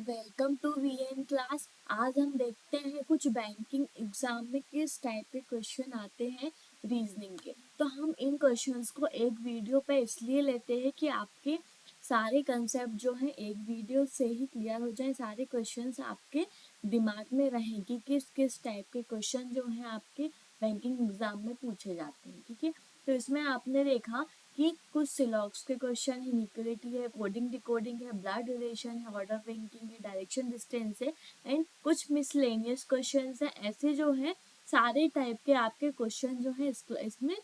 Welcome to VN class. आज हम देखते हैं कुछ बैंकिंग एग्जाम में किस टाइप के क्वेश्चन आते हैं रीजनिंग के। तो हम इन क्वेश्चंस को एक वीडियो पे इसलिए लेते हैं कि आपके सारे कंसेप्ट जो हैं एक वीडियो से ही क्लियर हो जाए, सारे क्वेश्चंस आपके दिमाग में रहें कि किस किस टाइप के क्वेश्चन जो हैं आपके बैंकिंग एग्जाम में पूछे जाते हैं। ठीक है, तो इसमें आपने देखा कि कुछ सिलॉक्स के क्वेश्चन है, इक्वलिटी है, कोडिंग डिकोडिंग है, ब्लड रिलेशन है, ऑर्डर बैंकिंग है, डायरेक्शन डिस्टेंस है एंड कुछ मिसलेनियस क्वेश्चंस है। ऐसे जो है सारे टाइप के आपके क्वेश्चन जो है इसमें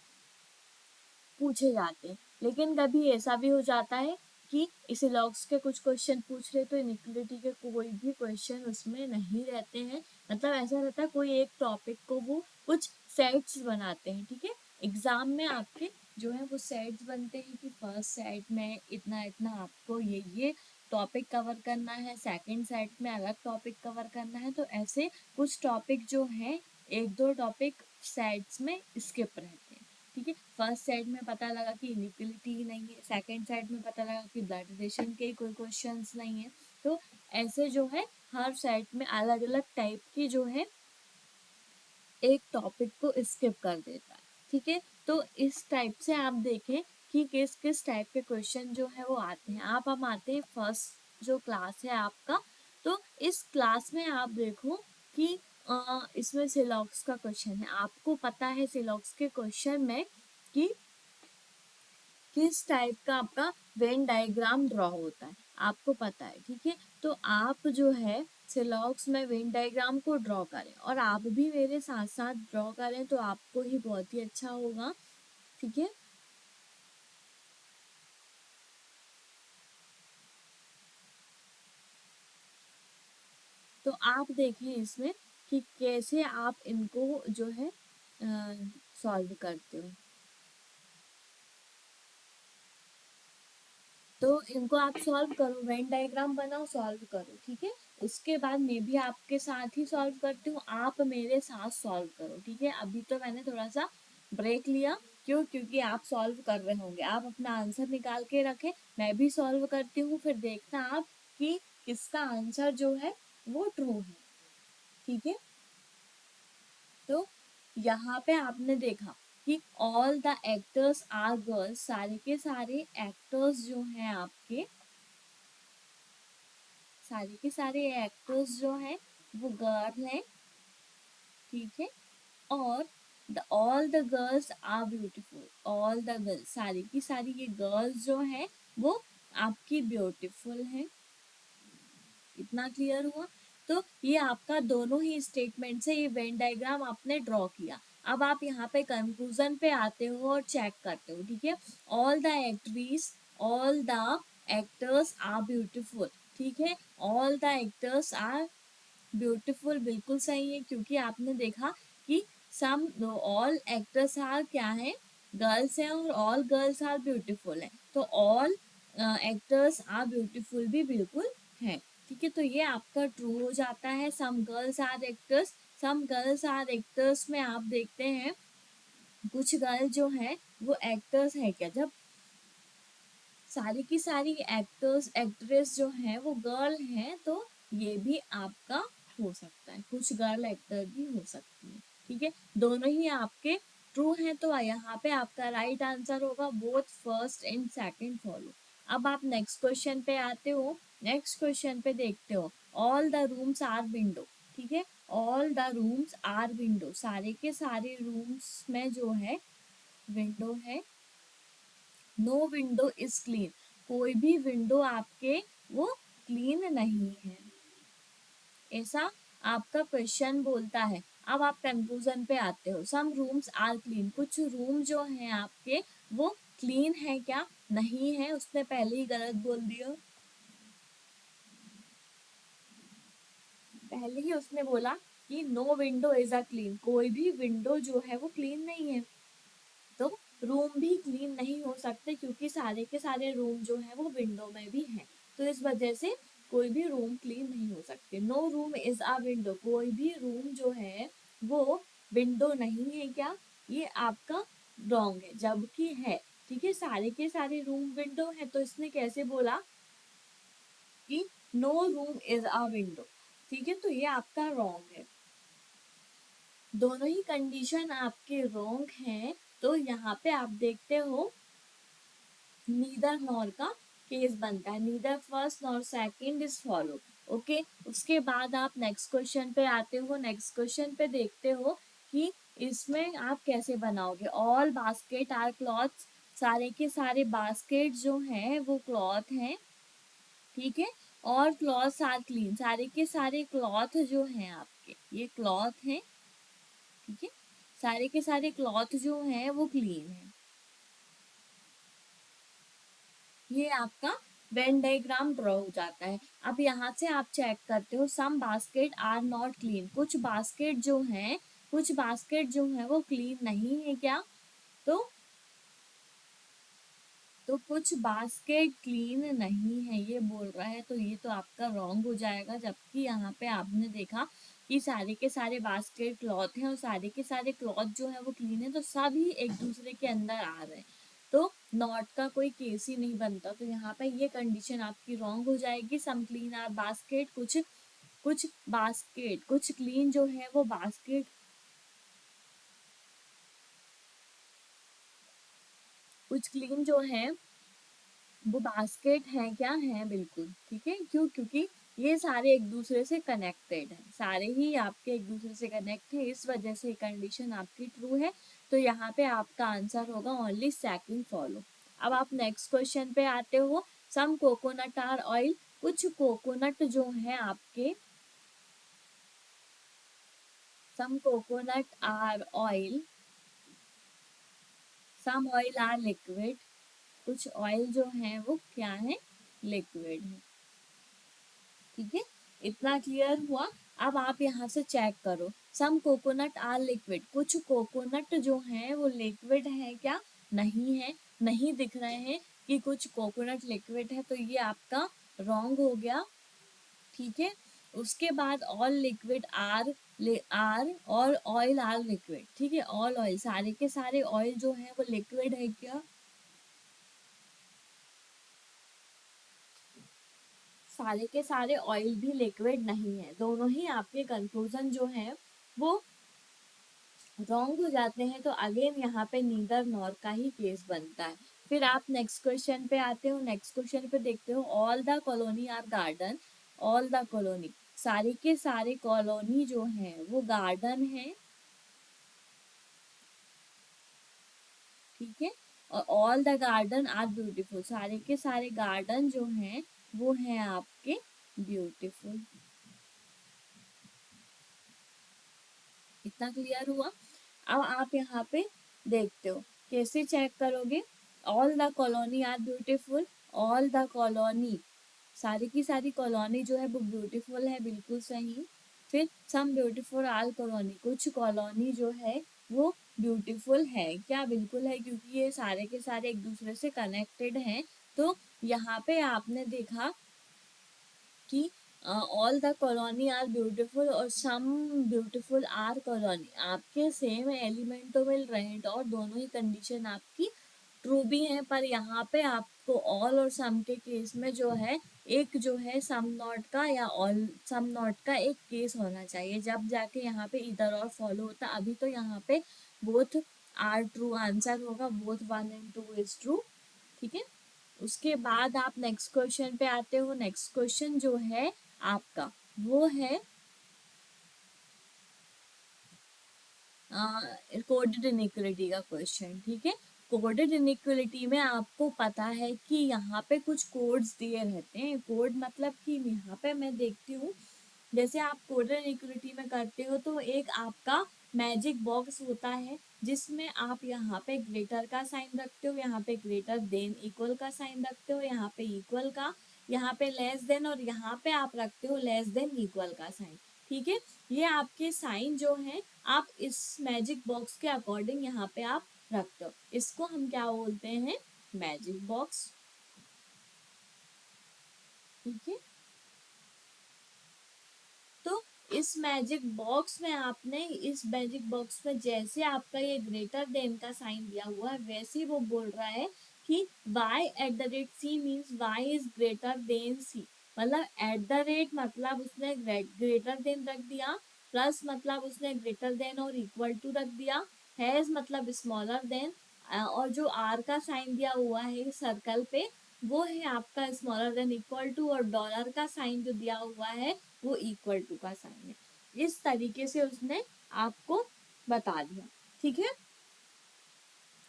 पूछे जाते हैं। लेकिन कभी ऐसा भी हो जाता है कि इस लॉग्स के कुछ क्वेश्चन पूछ रहे तो इनइक्वलिटी के कोई भी क्वेश्चन उसमें नहीं रहते हैं। मतलब ऐसा रहता है कोई एक टॉपिक को वो कुछ सेट्स बनाते हैं। ठीक है, एग्जाम में आपके जो है वो सेट्स बनते हैं कि फर्स्ट सेट में इतना इतना आपको ये टॉपिक कवर करना है, सेकंड सेट में अलग टॉपिक कवर करना है। तो ऐसे कुछ टॉपिक जो है एक दो टॉपिक सेट्स में स्किप रहते हैं। ठीक है, फर्स्ट सेट में पता लगा कि इनइक्वलिटी ही नहीं है, सेकंड सेट में पता लगा कि ब्लड रिलेशन के कोई क्वेश्चंस नहीं है। तो ऐसे जो है हर सेट में अलग अलग टाइप की जो है एक टॉपिक को स्किप कर देता है। ठीक है, तो इस टाइप से आप देखें कि किस किस टाइप के क्वेश्चन जो है वो आते हैं। हम आते हैं फर्स्ट जो क्लास है आपका। तो इस क्लास में आप देखो कि इसमें सिलॉक्स का क्वेश्चन है। आपको पता है सिलॉक्स के क्वेश्चन में कि किस टाइप का आपका वेन डायग्राम ड्रॉ होता है, आपको पता है। ठीक है, तो आप जो है सिलॉक्स में वेन डायग्राम को ड्रॉ करें और आप भी मेरे साथ साथ ड्रॉ करें तो आपको ही बहुत ही अच्छा होगा। ठीक है, तो आप देखें इसमें कि कैसे आप इनको जो है सॉल्व करते हो। तो इनको आप सॉल्व करो, वेन डायग्राम बनाओ, सॉल्व करो। ठीक है, उसके बाद मैं भी आपके साथ ही सॉल्व करती हूँ, आप मेरे साथ सॉल्व करो। ठीक है, अभी तो मैंने थोड़ा सा ब्रेक लिया, क्यों? क्योंकि आप सॉल्व कर रहे होंगे, आप अपना आंसर निकाल के रखें, मैं भी सॉल्व करती हूँ, फिर देखना आप कि किसका आंसर जो है वो ट्रू है। ठीक है, तो यहाँ पे आपने देखा कि all the actors are girls, सारे के सारे एक्टर्स जो हैं आपके, सारे के सारे एक्टर्स जो हैं वो गर्ल हैं। ठीक है, और the all the girls are beautiful, all the girls, सारी की सारी ये गर्ल्स जो हैं वो आपकी ब्यूटीफुल हैं। इतना क्लियर हुआ? तो ये आपका दोनों ही स्टेटमेंट से ये वेन डायग्राम आपने ड्रॉ किया। अब आप यहाँ पे कंक्लूजन पे आते हो और चेक करते हो। ठीक है, all the actress, all the actors are beautiful. ठीक है, all the actors are beautiful बिल्कुल सही है, क्योंकि आपने देखा कि सम ऑल एक्टर्स आर क्या है, गर्ल्स हैं, और ऑल गर्ल्स आर ब्यूटीफुल है। तो ऑल एक्टर्स आर ब्यूटीफुल भी बिल्कुल है। ठीक है, तो ये आपका ट्रू हो जाता है। Some girls are actors, some girls are actors में आप देखते हैं कुछ गर्ल जो है वो एक्टर्स है क्या, जब सारी की सारी एक्टर्स एक्ट्रेस जो है वो गर्ल हैं तो ये भी आपका हो सकता है, कुछ गर्ल एक्टर भी हो सकती है। ठीक है, दोनों ही आपके ट्रू हैं, तो यहाँ पे आपका राइट आंसर होगा both first and second follow. अब आप नेक्स्ट क्वेश्चन पे आते हो। नेक्स्ट क्वेश्चन पे देखते हो all the rooms are window. ठीक है, all the rooms are window, सारे के सारे रूम्स में जो है विंडो है। नो विंडो इज क्लीन, कोई भी विंडो आपके वो क्लीन नहीं है, ऐसा आपका क्वेश्चन बोलता है। अब आप कंक्लूजन पे आते हो। सम रूम्स आर क्लीन, कुछ रूम जो हैं आपके वो क्लीन है क्या, नहीं है, उसने पहले ही गलत बोल दिया। पहले ही उसने बोला कि no window is a clean, कोई भी विंडो जो है वो क्लीन नहीं है। तो रूम भी क्लीन नहीं हो सकते क्योंकि सारे के सारे रूम जो है वो विंडो में भी हैं, तो इस वजह से कोई भी रूम क्लीन नहीं हो सकते। No room is a window, कोई भी रूम जो है वो विंडो नहीं है क्या, ये आपका रॉन्ग है, जबकि है। ठीक है, सारे के सारे रूम विंडो है, तो इसने कैसे बोला कि no room is a window. ठीक है, तो ये आपका रॉन्ग है, दोनों ही कंडीशन आपके रॉन्ग हैं। तो यहाँ पे आप देखते हो नीदर नॉर का केस बनता है, neither first nor second is follow. Okay, उसके बाद आप नेक्स्ट क्वेश्चन पे आते हो, नेक्स्ट क्वेश्चन पे देखते हो कि इसमें आप कैसे बनाओगे। ऑल बास्केट आर क्लॉथ्स, सारे के सारे बास्केट जो हैं वो क्लॉथ हैं, ठीक है। और क्लॉथ्स आर क्लीन, सारे के सारे क्लॉथ जो हैं आपके ये क्लॉथ हैं, ठीक है। सारे के सारे क्लॉथ जो हैं वो क्लीन है। ये आपका वेन डायग्राम ड्रॉ हो जाता है। अब यहाँ से आप चेक करते हो सम बास्केट आर नॉट क्लीन, कुछ बास्केट जो हैं, कुछ बास्केट जो है वो क्लीन नहीं है क्या, तो कुछ बास्केट क्लीन नहीं है ये बोल रहा है, तो ये तो आपका रॉन्ग हो जाएगा। जबकि यहाँ पे आपने देखा कि सारे के सारे बास्केट क्लॉथ हैं और सारे के सारे क्लॉथ जो है वो क्लीन है, तो सभी एक दूसरे के अंदर आ रहे हैं, तो नॉट का कोई केस ही नहीं बनता। तो यहाँ पे ये कंडीशन आपकी रॉन्ग हो जाएगी। सम क्लीन आर बास्केट, कुछ कुछ बास्केट, कुछ क्लीन जो है वो बास्केट, कुछ क्लीन जो है वो बास्केट है क्या, है बिल्कुल, ठीक है। क्यों, क्योंकि ये सारे एक दूसरे से कनेक्टेड हैं, सारे ही आपके एक दूसरे से कनेक्ट है, इस वजह से कंडीशन आपकी ट्रू है। तो यहाँ पे आपका आंसर होगा ओनली सेकंड फॉलो। अब आप नेक्स्ट क्वेश्चन पे आते हो, सम कोकोनट आर ऑयल, कुछ कोकोनट जो है आपके, some coconut are oil, some oil are liquid, कुछ ऑयल जो है वो क्या है, लिक्विड है, ठीक है। इतना क्लियर हुआ। अब आप यहाँ से चेक करो, सम कोकोनट आर लिक्विड, कुछ कोकोनट जो है वो लिक्विड है क्या, नहीं है, नहीं दिख रहे हैं कि कुछ कोकोनट लिक्विड है, तो ये आपका रॉन्ग हो गया, ठीक है। उसके बाद ऑल लिक्विड आर आर और ऑयल आर लिक्विड, ठीक है। ऑल ऑयल, सारे के सारे ऑयल जो है वो लिक्विड है क्या, सारे के सारे ऑयल भी लिक्विड नहीं है, दोनों ही आपके कंक्लूजन जो है वो रॉन्ग हो जाते हैं। तो अगेन यहाँ पे नीदर नॉर का ही केस बनता है। फिर आप नेक्स्ट क्वेश्चन पे आते हो, नेक्स्ट क्वेश्चन पे देखते हो all the colony are garden, all the colony, सारे के सारे कॉलोनी जो है वो गार्डन है, ठीक है। और all the garden are beautiful, सारे के सारे गार्डन जो हैं वो हैं आपके ब्यूटीफुल। इतना क्लियर हुआ। अब आप यहाँ पे देखते हो कैसे चेक करोगे, all the colony are beautiful, all the colony, सारी की सारी कॉलोनी जो है वो ब्यूटीफुल है, बिल्कुल सही। फिर सम ब्यूटीफुल आल कॉलोनी, कुछ कॉलोनी जो है वो ब्यूटीफुल है क्या, बिल्कुल है, क्योंकि ये सारे के सारे एक दूसरे से कनेक्टेड हैं। तो यहाँ पे आपने देखा कि all the colony are beautiful और सम ब्यूटीफुल आर कॉलोनी, आपके सेम एलिमेंट तो मिल रहे हैं और दोनों ही कंडीशन आपकी ट्रू भी है, पर यहाँ पे आपको ऑल और सम के केस में जो है एक जो है सम नॉट का या ऑल सम नॉट का एक केस होना चाहिए, जब जाके यहाँ पे इधर और फॉलो होता। अभी तो यहाँ पे बोथ आर ट्रू आंसर होगा, बोथ 1 and 2 इज ट्रू, ठीक है। उसके बाद आप नेक्स्ट क्वेश्चन पे आते हो, नेक्स्ट क्वेश्चन जो है आपका वो है कोडेड इनइक्वलिटी का क्वेश्चन, ठीक है। कोडेड इनइक्वलिटी में आपको पता है कि यहाँ पे कुछ कोड्स दिए रहते हैं, कोड मतलब कि यहाँ पे मैं देखती हूँ जैसे आप कोडेड इनइक्वलिटी में करते हो तो एक आपका मैजिक बॉक्स होता है जिसमें आप यहाँ पे ग्रेटर का साइन रखते हो, यहाँ पे ग्रेटर देन इक्वल का साइन रखते हो, यहाँ पे इक्वल का, यहाँ पे लेस देन, और यहाँ पे आप रखते हो लेस देन इक्वल का साइन, ठीक है। ये आपके साइन जो है आप इस मैजिक बॉक्स के अकॉर्डिंग यहाँ पे आप रखते हो, इसको हम क्या बोलते हैं, मैजिक बॉक्स, ठीक है। तो इस मैजिक बॉक्स में आपने इस मैजिक बॉक्स में जैसे आपका ये ग्रेटर देन का साइन दिया हुआ है वैसे ही वो बोल रहा है कि y@c means y is greater than c, मतलब एट द रेट मतलब उसने ग्रेटर देन रख दिया, प्लस मतलब उसने ग्रेटर देन और इक्वल टू रख दिया, हैज मतलब स्मॉलर देन, और जो आर का साइन दिया हुआ है सर्कल पे वो है आपका स्मॉलर देन इक्वल टू, और डॉलर का साइन जो दिया हुआ है वो इक्वल टू का साइन है। इस तरीके से उसने आपको बता दिया। ठीक है,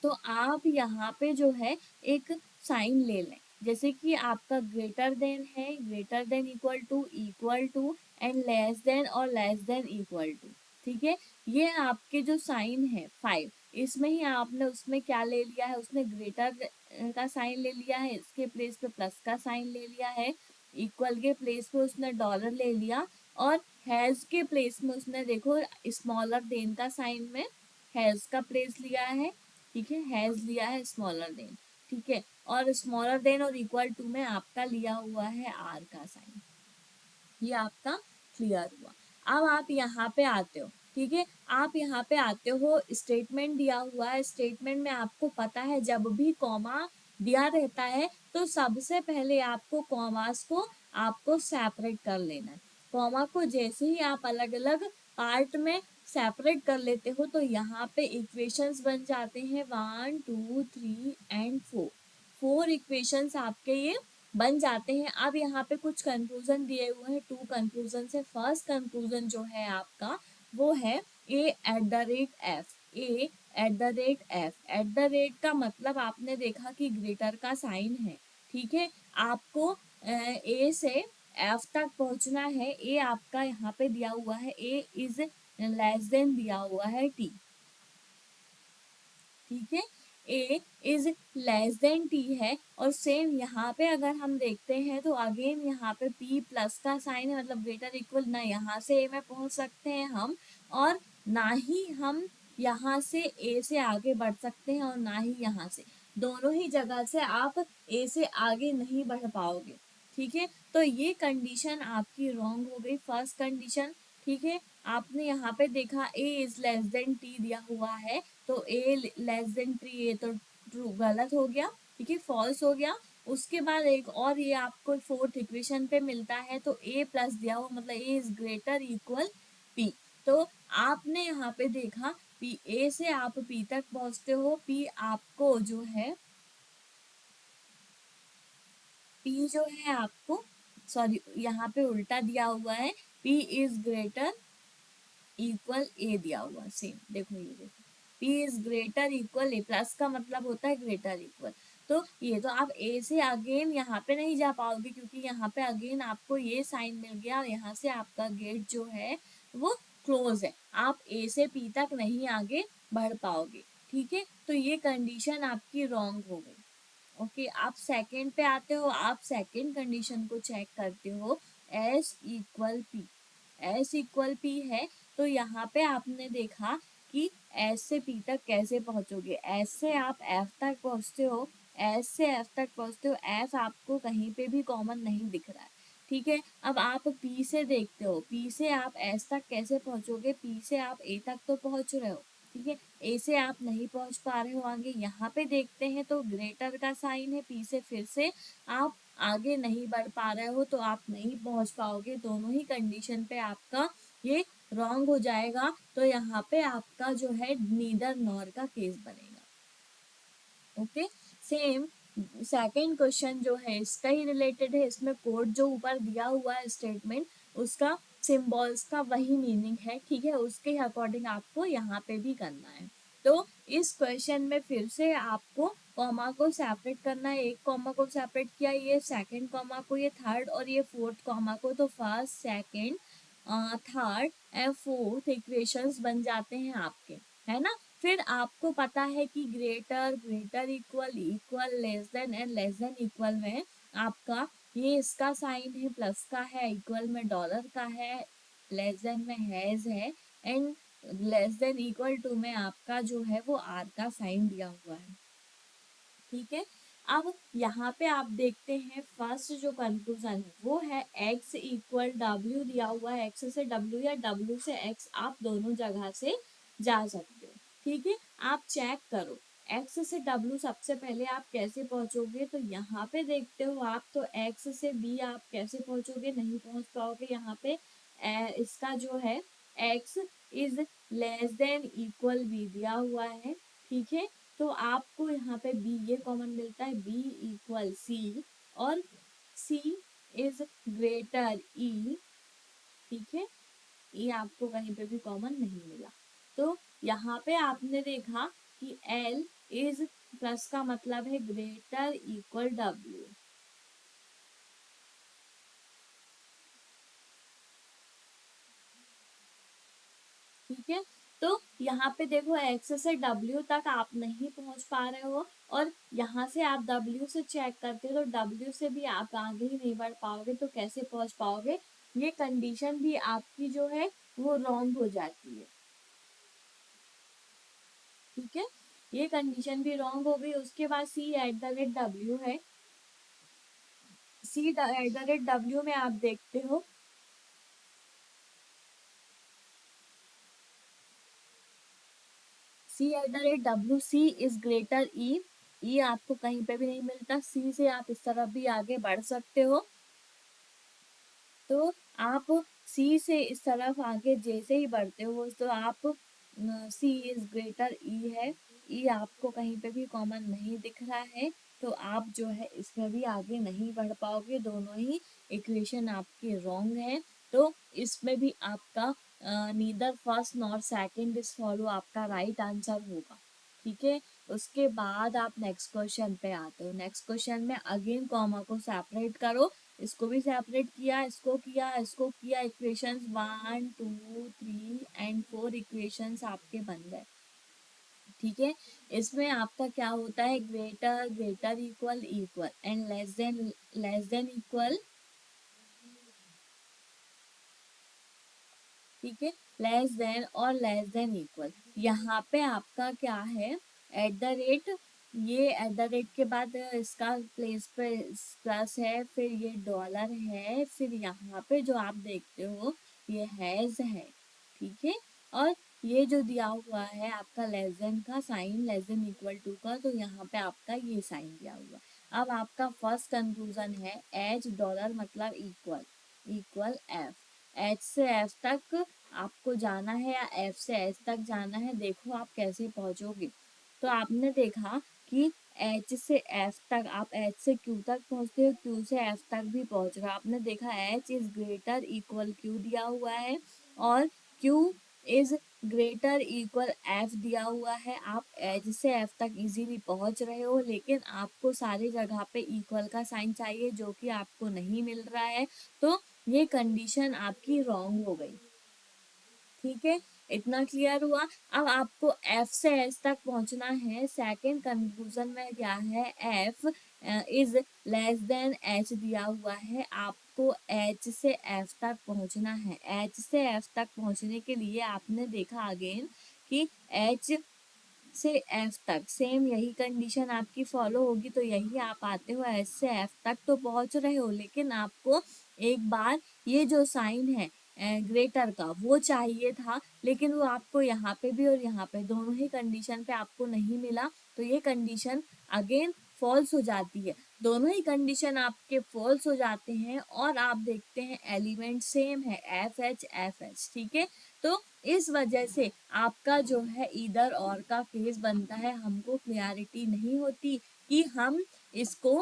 तो आप यहाँ पे जो है एक साइन ले लें, जैसे कि आपका ग्रेटर देन है, greater than equal to and less than और लेस देन इक्वल टू। ठीक है, ये आपके जो साइन है 5, इसमें ही आपने उसमें क्या ले लिया है, उसने ग्रेटर का साइन ले लिया है, इसके प्लेस पे प्लस का साइन ले लिया है, इक्वल के प्लेस पे उसने डॉलर ले लिया, और हैज के प्लेस में उसने देखो स्मॉलर देन का साइन में हैज का प्लेस लिया है। ठीक है, हैज लिया है स्मॉलर देन। ठीक है, और स्मॉलर देन और इक्वल टू में आपका लिया हुआ है आर का साइन। ये आपका क्लियर हुआ। अब आप यहाँ पे आते हो। ठीक है, आप यहाँ पे आते हो, स्टेटमेंट दिया हुआ है, स्टेटमेंट में आपको पता है जब भी कॉमा दिया रहता है तो सबसे पहले आपको कॉमास को आपको सेपरेट कर लेना है। कॉमा को जैसे ही आप अलग अलग पार्ट में सेपरेट कर लेते हो तो यहाँ पे इक्वेशंस बन जाते हैं 1 2 3 एंड 4। 4 इक्वेशंस आपके ये बन जाते हैं। अब यहाँ पे कुछ कंक्लूजन दिए हुए हैं, 2 कंक्लूजन से। फर्स्ट कंक्लूजन जो है आपका वो है A at the rate F. A at the rate F, at the rate का मतलब आपने देखा कि ग्रेटर का साइन है। ठीक है, आपको ए से एफ तक पहुंचना है। ए आपका यहाँ पे दिया हुआ है, ए इज लेस देन दिया हुआ है टी। ठीक है, ए इज लेस देन टी है, और सेम यहाँ पे अगर हम देखते हैं तो अगेन यहाँ पे p प्लस का साइन है, मतलब ग्रेटर इक्वल, ना यहाँ से ए में पहुंच सकते हैं हम, और ना ही हम यहाँ से ए से आगे बढ़ सकते हैं, और ना ही यहाँ से, दोनों ही जगह से आप ए से आगे नहीं बढ़ पाओगे। ठीक है, तो ये कंडीशन आपकी रॉन्ग हो गई, फर्स्ट कंडीशन। ठीक है, आपने यहाँ पे देखा ए इज लेस देन टी दिया हुआ है, तो ए लेस देन टी, ये तो ट्रू गलत हो गया। ठीक है, फॉल्स हो गया। उसके बाद एक और ये आपको फोर्थ इक्वेशन पे मिलता है, तो ए प्लस दिया हुआ मतलब ए इज ग्रेटर इक्वल पी। तो आपने यहाँ पे देखा पी, ए से आप पी तक पहुंचते हो, पी आपको जो है, पी जो है आपको, सॉरी यहाँ पे उल्टा दिया हुआ है, पी इज ग्रेटर इक्वल ए दिया हुआ, सेम देखो, ये देखो P is greater equal A, plus का मतलब होता है ग्रेटर इक्वल। तो ये तो आप ए से अगेन यहाँ पे नहीं जा पाओगे, क्योंकि यहाँ पे अगेन आपको ये साइन मिल गया, और यहाँ से आपका गेट जो है वो क्लोज है, आप ए से पी तक नहीं आगे बढ़ पाओगे। ठीक है, तो ये कंडीशन आपकी रॉन्ग हो गई। ओके, आप सेकंड पे आते हो, आप सेकंड कंडीशन को चेक करते हो, S equal P, S equal P है, तो यहाँ पे आपने देखा कि एस से पी तक कैसे पहुंचोगे, एस से आप एफ तक पहुंचते हो, एस से एफ तक पहुंचते हो, एफ आपको कहीं पे भी कॉमन नहीं दिख रहा है। ठीक है, अब आप पी से देखते हो, पी से आप एस तक कैसे पहुंचोगे, पी से आप ए तक तो पहुंच रहे हो। ठीक है, ए से आप नहीं पहुंच पा रहे हो आगे, यहाँ पे देखते हैं तो ग्रेटर का साइन है, पी से फिर से आप आगे नहीं बढ़ पा रहे हो, तो आप नहीं पहुंच पाओगे, दोनों ही कंडीशन पे आपका ये रॉन्ग हो जाएगा। तो यहाँ पे आपका जो है नीदर नॉर का केस बनेगा। ओके, सेम सेकंड क्वेश्चन जो है इसका ही रिलेटेड है, इसमें कोड जो ऊपर दिया हुआ है स्टेटमेंट, उसका सिंबल्स का वही मीनिंग है। ठीक है, उसके अकॉर्डिंग आपको यहाँ पे भी करना है। तो इस क्वेश्चन में फिर से आपको कॉमा को सेपरेट करना है, एक कॉमा को सेपरेट किया, ये सेकंड कॉमा को, ये थर्ड, और ये फोर्थ कॉमा को, तो first second third and fourth equations बन जाते हैं आपके, है ना। फिर आपको पता है कि greater, greater equal, equal, less than and less than equal में आपका ये इसका साइन है, प्लस का है, इक्वल में डॉलर का है, लेस देन में हैज है, and less than equal to में आपका जो है वो आर का साइन दिया हुआ है। ठीक है, अब यहाँ पे आप देखते हैं फर्स्ट जो कंक्लूजन है वो है x इक्वल डब्ल्यू दिया हुआ है, x से w या w से x, आप दोनों जगह से जा सकते हो। ठीक है, आप चेक करो एक्स से डब्ल्यू सबसे पहले आप कैसे पहुंचोगे, तो यहाँ पे देखते हो आप, तो एक्स से बी आप कैसे पहुंचोगे, नहीं पहुंच पाओगे। यहाँ पे इसका जो है X is less than equal B दिया हुआ है, ठीक है। तो आपको यहाँ पे बी ये कॉमन मिलता है, बी इक्वल सी, और सी इज ग्रेटर ई, ठीक है। ये आपको कहीं पे भी कॉमन नहीं मिला। तो यहाँ पे आपने देखा कि L इज प्लस का मतलब है ग्रेटर इक्वल W, ठीक है। तो यहाँ पे देखो x से W तक आप नहीं पहुंच पा रहे हो, और यहाँ से आप W से चेक करते हो तो W से भी आप आगे ही नहीं बढ़ पाओगे, तो कैसे पहुंच पाओगे। ये कंडीशन भी आपकी जो है वो रॉन्ग हो जाती है, ठीक है। ये कंडीशन भी रॉन्ग हो गई। उसके बाद C at the rate W है, C at the rate W में आप देखते हो C at the rate W, C is greater E, E आपको कहीं पे भी नहीं मिलता। सी से आप इस तरफ भी आगे बढ़ सकते हो, तो आप सी से इस तरफ आगे जैसे ही बढ़ते हो तो आप सी इज ग्रेटर ई है, ई आपको कहीं पे भी कॉमन नहीं दिख रहा है, तो आप जो है इसमें भी आगे नहीं बढ़ पाओगे, दोनों ही इक्वेशन आपके रॉन्ग है। तो इसमें भी आपका neither first nor second is follow आपका राइट आंसर होगा, ठीक है। उसके बाद आप नेक्स्ट क्वेश्चन पे आते हो। नेक्स्ट क्वेश्चन में अगेन कॉमा को सेपरेट करो, इसको भी सेपरेट किया, इसको किया, इसको किया, इक्वेशंस 1 2 3 एंड 4 इक्वेशंस आपके बन गए, ठीक है। इसमें आपका क्या होता है, greater greater equal equal and less than equal, ठीक है। लेस देन और लेस देन इक्वल, यहाँ पे आपका क्या है, एट द रेट, ये एट द रेट के बाद इसका प्लेस पे प्लस है, फिर ये डॉलर है, फिर यहाँ पे जो आप देखते हो ये हैज है, ठीक है। और ये जो दिया हुआ है आपका लेस देन का sign, less than equal to का, तो यहाँ पे आपका ये साइन दिया हुआ। अब आपका फर्स्ट कंक्लूजन है एच डॉलर मतलब इक्वल, इक्वल एफ, एच से एफ तक आपको जाना है या एफ से एच तक जाना है, देखो आप कैसे पहुंचोगे। तो आपने देखा कि एच से एफ तक, आप एच से क्यू तक पहुंचते हो, क्यू से एफ तक भी पहुंच रहे हो। आपने देखा H is greater equal Q दिया हुआ है, और Q is greater equal F दिया हुआ है। आप एच से एफ तक इजीली पहुंच रहे हो, लेकिन आपको सारी जगह पे इक्वल का साइन चाहिए जो कि आपको नहीं मिल रहा है, तो ये कंडीशन आपकी रॉन्ग हो गई, ठीक है। इतना क्लियर हुआ। अब आपको एफ से एच तक पहुंचना है। सेकंड कंक्लूजन में क्या है, F is less then H दिया हुआ है, आपको एच से एफ तक पहुंचना है। एच से एफ तक पहुंचने के लिए आपने देखा अगेन कि एच से एफ तक सेम यही कंडीशन आपकी फॉलो होगी, तो यही आप आते हो एच से एफ तक तो पहुंच रहे हो, लेकिन आपको एक बार ये जो साइन है ग्रेटर का वो चाहिए था, लेकिन वो आपको यहाँ पे भी और यहाँ पे दोनों ही कंडीशन पे आपको नहीं मिला, तो ये कंडीशन अगेन फॉल्स हो जाती है। दोनों ही कंडीशन आपके फॉल्स हो जाते हैं, और आप देखते हैं एलिमेंट सेम है, एफ एच, ठीक है। तो इस वजह से आपका जो है इधर और का केस बनता है, हमको क्लियरिटी नहीं होती कि हम इसको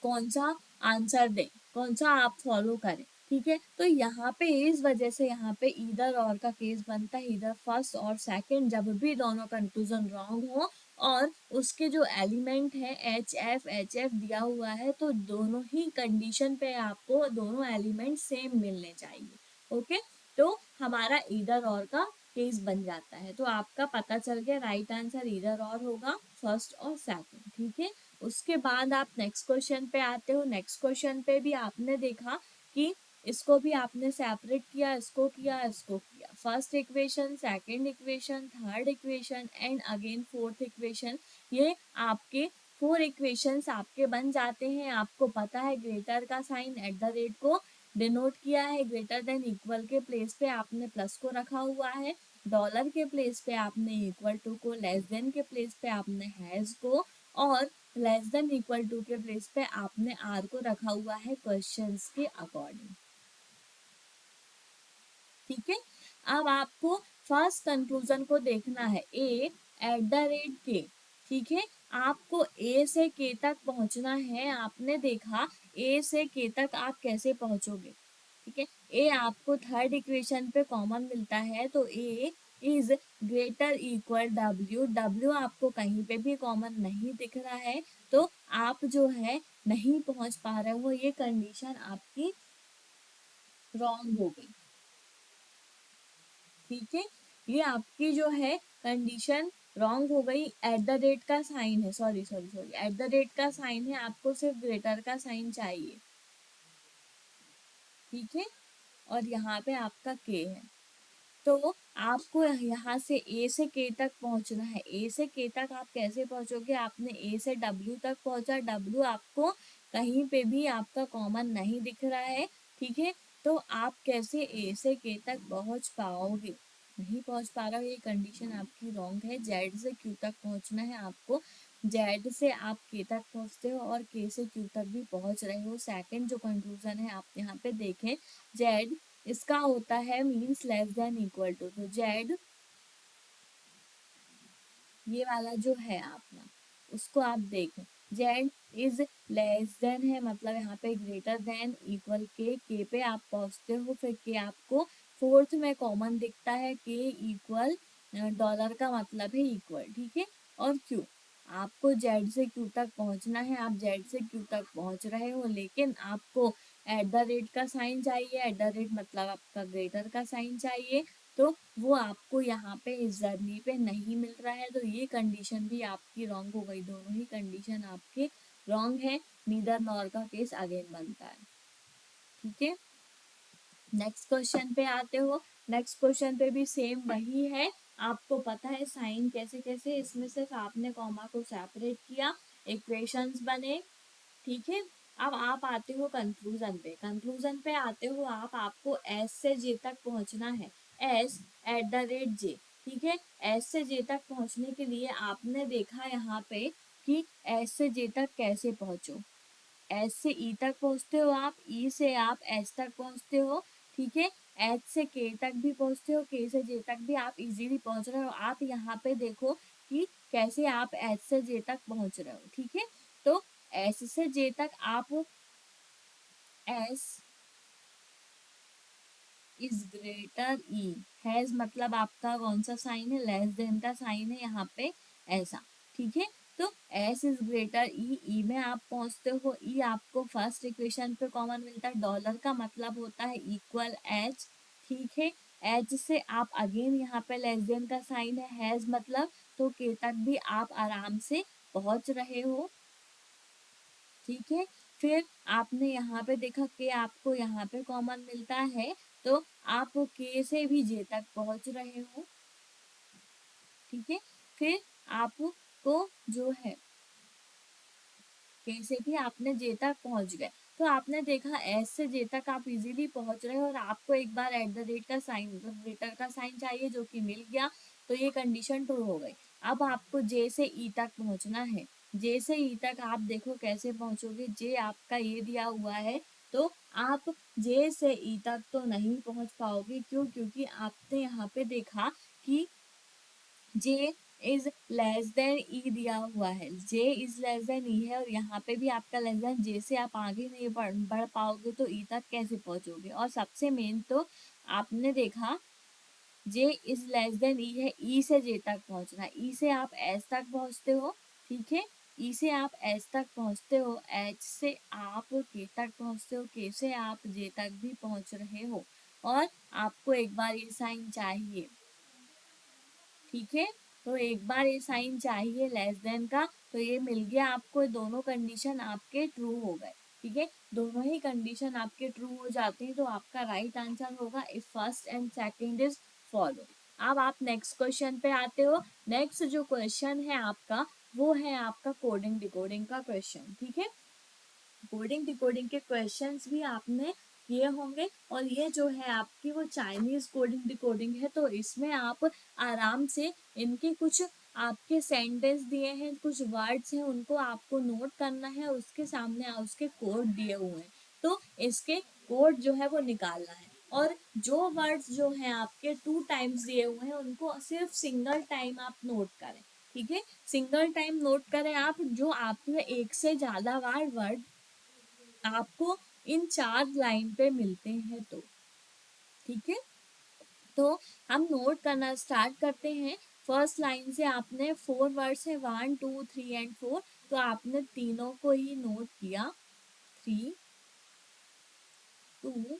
कौन सा आंसर दें, कौन सा आप फॉलो करें, ठीक है। तो यहाँ पे इस वजह से यहाँ पे इधर और का केस बनता है, इधर फर्स्ट और सेकंड जब भी दोनों कंक्लूजन रॉन्ग हो और उसके जो एलिमेंट है एच एफ दिया हुआ है, तो दोनों ही कंडीशन पे आपको दोनों एलिमेंट सेम मिलने चाहिए, ओके। तो हमारा इधर और का केस बन जाता है, तो आपका पता चल गया राइट आंसर इधर और होगा, फर्स्ट और सेकंड, ठीक है। उसके बाद आप नेक्स्ट क्वेश्चन पे आते हो। नेक्स्ट क्वेश्चन पे भी आपने देखा कि इसको भी आपने सेपरेट किया, इसको किया, इसको किया, first equation, second equation, third equation and again fourth equation, ये आपके 4 इक्वेशंस आपके बन जाते हैं। आपको पता है ग्रेटर का साइन एट द रेट को डिनोट किया है, ग्रेटर देन इक्वल के प्लेस पे आपने प्लस को रखा हुआ है, डॉलर के प्लेस पे आपने इक्वल टू को, लेस देन के प्लेस पे आपने हैज को, और लेस देन इक्वल टू के प्लेस पे आपने आर को रखा हुआ है क्वेश्चंस के अकॉर्डिंग। ठीक है, अब आपको फर्स्ट कंक्लूजन को देखना है, ए एट द रेट के। ठीक है, आपको ए से के तक पहुंचना है। आपने देखा ए से के तक आप कैसे पहुंचोगे। ठीक है, ए आपको थर्ड इक्वेशन पे कॉमन मिलता है, तो A is greater equal W. W आपको कहीं पे भी कॉमन नहीं दिख रहा है, तो आप जो है नहीं पहुंच पा रहे हो, ये कंडीशन आपकी रॉन्ग हो गई। ठीक है, ये आपकी जो है कंडीशन रॉन्ग हो गई। एट द रेट का साइन है, sorry sorry sorry, eight the rate का साइन है, आपको सिर्फ ग्रेटर का साइन चाहिए। ठीक है, और यहाँ पे आपका के है, तो आपको यहाँ से ए से के तक पहुंचना है। ए से के तक आप कैसे पहुंचोगे, आपने ए से डब्ल्यू तक पहुंचा, डब्ल्यू आपको कहीं पे भी आपका कॉमन नहीं दिख रहा है। ठीक है, तो आप कैसे ए से के तक पहुंच पाओगे, नहीं पहुंच पा रहा हो, ये कंडीशन आपकी रॉन्ग है। जेड से क्यू तक पहुंचना है आपको, जेड से आप के तक पहुंचते हो और के से क्यू तक भी पहुंच रहे हो। सेकंड जो कंक्लूजन है आप यहाँ पे देखें, जेड इसका होता है means less than equal to, तो जेड ये वाला जो है आपका, उसको आप देखें, जेड इज लेस देन है, मतलब यहाँ पे ग्रेटर देन इक्वल के पे आप पहुंचते हो, फिर के आपको फोर्थ में कॉमन दिखता है, के इक्वल डॉलर का मतलब है इक्वल। ठीक है, और क्यू आपको जेड से क्यू तक पहुंचना है, आप जेड से क्यू तक पहुंच रहे हो, लेकिन आपको एट द रेट का साइन चाहिए, एट द रेट मतलब आपका ग्रेटर का साइन चाहिए, तो वो आपको यहाँ पे इस जर्नी पे नहीं मिल रहा है, तो ये कंडीशन भी आपकी रॉन्ग हो गई। दोनों ही कंडीशन आपके रॉन्ग है, नीदर नॉर का केस अगेन बनता है। ठीक है, नेक्स्ट क्वेश्चन पे आते हो। नेक्स्ट क्वेश्चन पे भी सेम वही है, आपको पता है साइन कैसे कैसे, इसमें सिर्फ आपने कॉमा को सेपरेट किया, इक्वेशंस बने। ठीक है, अब आप आते हो कंक्लूजन पे। कंक्लूजन पे आते हो आप, आपको एस से जे तक पहुंचना है, एस एट द रेट जे। ठीक है, एस से जे तक पहुंचने के लिए आपने देखा यहाँ पे कि एस से जे तक कैसे पहुंचो, एस से ई तक पहुंचते हो आप, ई से आप एस तक पहुंचते हो। ठीक है, एच से के तक भी पहुंचते हो, के से जे तक भी आप इजीली पहुंच रहे हो। आप यहाँ पे देखो कि कैसे आप एच से जे तक पहुंच रहे हो। ठीक है, तो एस से जे तक आप, S is greater E, has मतलब आपका कौन सा साइन है, लेस देन का साइन है यहाँ पे, ऐसा। ठीक है, तो एस इज ग्रेटर ई, ई में आप पहुंचते हो, ई आपको फर्स्ट इक्वेशन पे कॉमन मिलता है, डॉलर का मतलब होता है इक्वल एच। ठीक है, एच से आप अगेन यहाँ पे लेस देन का साइन है, हैज मतलब, तो के तक भी आप आराम से पहुंच रहे हो। ठीक है, फिर आपने यहाँ पे देखा कि आपको यहाँ पे कॉमन मिलता है, तो आप के से भी जे तक पहुंच रहे हो। ठीक है, फिर आपको जो है के से भी आपने जे तक पहुंच गए, तो आपने देखा एस से जे तक आप इजीली पहुंच रहे हो, और आपको एक बार एट द रेट का साइन, मतलब ग्रेटर का साइन चाहिए, जो कि मिल गया, तो ये कंडीशन ट्रू हो गई। अब आपको जे से ई तक पहुंचना है, जे से ई तक आप देखो कैसे पहुंचोगे, जे आपका ये दिया हुआ है, तो आप जे से ई तक तो नहीं पहुंच पाओगे। क्यों, क्योंकि आपने यहाँ पे देखा कि जे इज लेस देन ई दिया हुआ है, जे इज लेस देन ई है, और यहाँ पे भी आपका लेस देन, जे से आप आगे नहीं बढ़ पाओगे, तो ई तक कैसे पहुंचोगे। और सबसे मेन तो आपने देखा जे इज लेस देन ई है, ई से जे तक पहुंचना, ई से आप एस तक पहुंचते हो। ठीक है, ई से आप एस तक पहुंचते हो, एच से आप के तक पहुंचते हो, के से आप जे तक भी पहुंच रहे हो, और आपको एक बार ये साइन चाहिए। ठीक है, तो एक बार ये साइन चाहिए लेस देन का, तो ये मिल गया आपको, दोनों कंडीशन आपके ट्रू हो गए। ठीक है, दोनों ही कंडीशन आपके ट्रू हो जाते हैं, तो आपका राइट आंसर होगा if first and second is follow. अब आप नेक्स्ट क्वेश्चन पे आते हो। नेक्स्ट जो क्वेश्चन है आपका, वो है आपका कोडिंग डिकोडिंग का क्वेश्चन। ठीक है, कोडिंग डिकोडिंग के क्वेश्चंस भी आपने किए होंगे। और ये जो है आपकी वो चाइनीज कोडिंग डिकोडिंग है, तो इसमें आप आराम से इनके कुछ आपके सेंटेंस दिए हैं, कुछ वर्ड्स हैं, उनको आपको नोट करना है, उसके सामने उसके कोड दिए हुए हैं, तो इसके कोड जो है वो निकालना है। और जो वर्ड्स जो हैं आपके 2 टाइम्स दिए हुए हैं, उनको सिर्फ सिंगल टाइम आप नोट करें। ठीक है, सिंगल टाइम नोट करें आप, जो आपके एक से ज्यादा बार वर्ड आपको इन 4 लाइन पे मिलते हैं तो। ठीक है, तो हम नोट करना स्टार्ट करते हैं। फर्स्ट लाइन से आपने 4 वर्ड्स है, 1 2 3 एंड 4, तो आपने तीनों को ही नोट किया, 3 2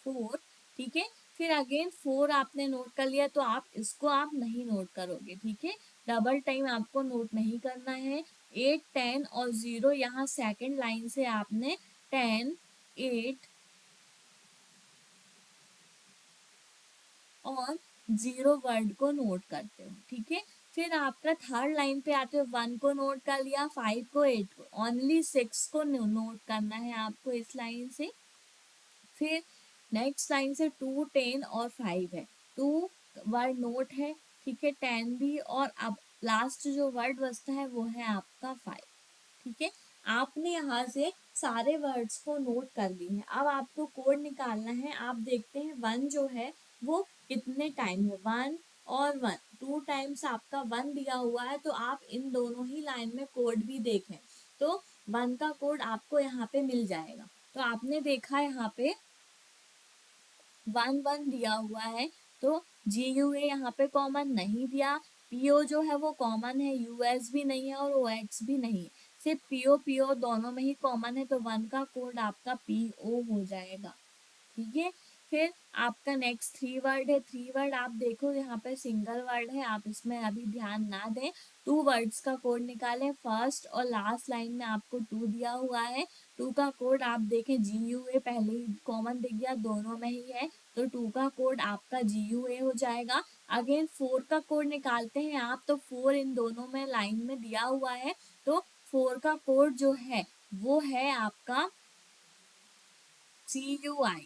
4। ठीक है, फिर अगेन 4 आपने नोट कर लिया, तो आप इसको आप नहीं नोट करोगे। ठीक है, डबल टाइम आपको नोट नहीं करना है। 8 10 और 0, यहाँ सेकंड लाइन से आपने 10 8 और 0 वर्ड को नोट करते हो। ठीक है, फिर आपका थर्ड लाइन पे आते हो, 1 को नोट कर लिया, 5 को, 8 को, ओनली 6 को नोट करना है आपको इस लाइन से। फिर नेक्स्ट लाइन से 2 10 और 5 है, 2 वर्ड नोट है। ठीक है, 10 भी, और अब लास्ट जो वर्ड बचता है वो है आपका 5। ठीक है, आपने यहाँ से सारे वर्ड्स को नोट कर ली है। अब आपको कोड निकालना है। आप देखते हैं 1 जो है वो कितने टाइम है, 1 और 1, 2 टाइम्स आपका 1 दिया हुआ है, तो आप इन दोनों ही लाइन में कोड भी देखें, तो 1 का कोड आपको यहाँ पे मिल जाएगा। तो आपने देखा यहाँ पे 1 1 दिया हुआ है, तो GUA यहाँ पे कॉमन नहीं दिया, PO जो है वो कॉमन है, US भी नहीं है और OX भी नहीं है, सिर्फ PO दोनों में ही कॉमन है, तो 1 का कोड आपका PO हो जाएगा। ठीक है, फिर आपका नेक्स्ट 3 वर्ड है। 3 वर्ड आप देखो यहाँ पे सिंगल वर्ड है, आप इसमें अभी ध्यान ना दें। 2 वर्ड्स का कोड निकालें, फर्स्ट और लास्ट लाइन में आपको 2 दिया हुआ है, 2 का कोड आप देखें, GUA पहले ही कॉमन दिख गया, दोनों में ही है, तो 2 का कोड आपका GUA हो जाएगा। अगेन 4 का कोड निकालते हैं आप, तो 4 इन दोनों में लाइन में दिया हुआ है, तो 4 का कोड जो है वो है आपका CUI।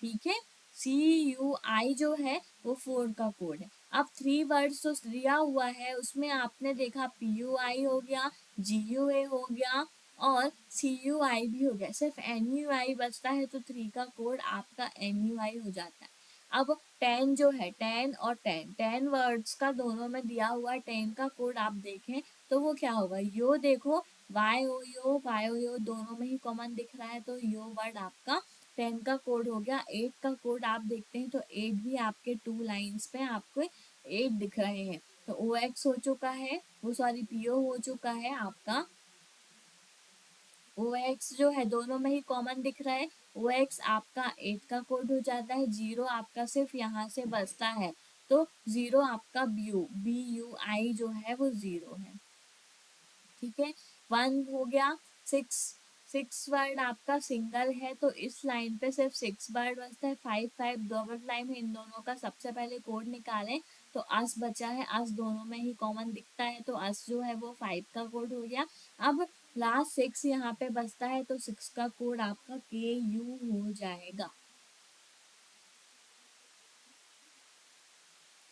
ठीक है, CUI जो है वो 4 का कोड है। अब 3 वर्ड्स तो दिया हुआ है, उसमें आपने देखा PUI हो गया, GUA हो गया और CUI भी हो गया, सिर्फ NUI बचता है, तो 3 का कोड आपका NUI हो जाता है। अब 10 जो है, 10 वर्ड्स का दोनों में दिया हुआ है, 10 का कोड आप देखें तो वो क्या होगा, यो देखो, YOYO दोनों में ही कॉमन दिख रहा है, तो यो वर्ड आपका 10 का कोड हो गया। 8 का कोड आप देखते हैं, तो 8 भी आपके 2 लाइन्स पे आपको 8 दिख रहे हैं, तो OX हो चुका है, वो सॉरी PO हो चुका है आपका। OX जो है दोनों में ही कॉमन दिख रहा है, OX आपका 8 का कोड हो जाता है, 0 आपका सिर्फ यहाँ से बचता है, तो 0 आपका BUI जो है वो 0 है। ठीक है, 1 हो गया। 6 वर्ड आपका सिंगल है, तो इस लाइन पे सिर्फ 6 वर्ड बचता है। 5 डबल लाइन है, इन दोनों का सबसे पहले कोड निकालें, तो अस बचा है, अस दोनों में ही कॉमन दिखता है, तो अस जो है वो 5 का कोड हो गया। अब लास्ट 6 यहाँ पे बचता है, तो 6 का कोड आपका KU हो जाएगा।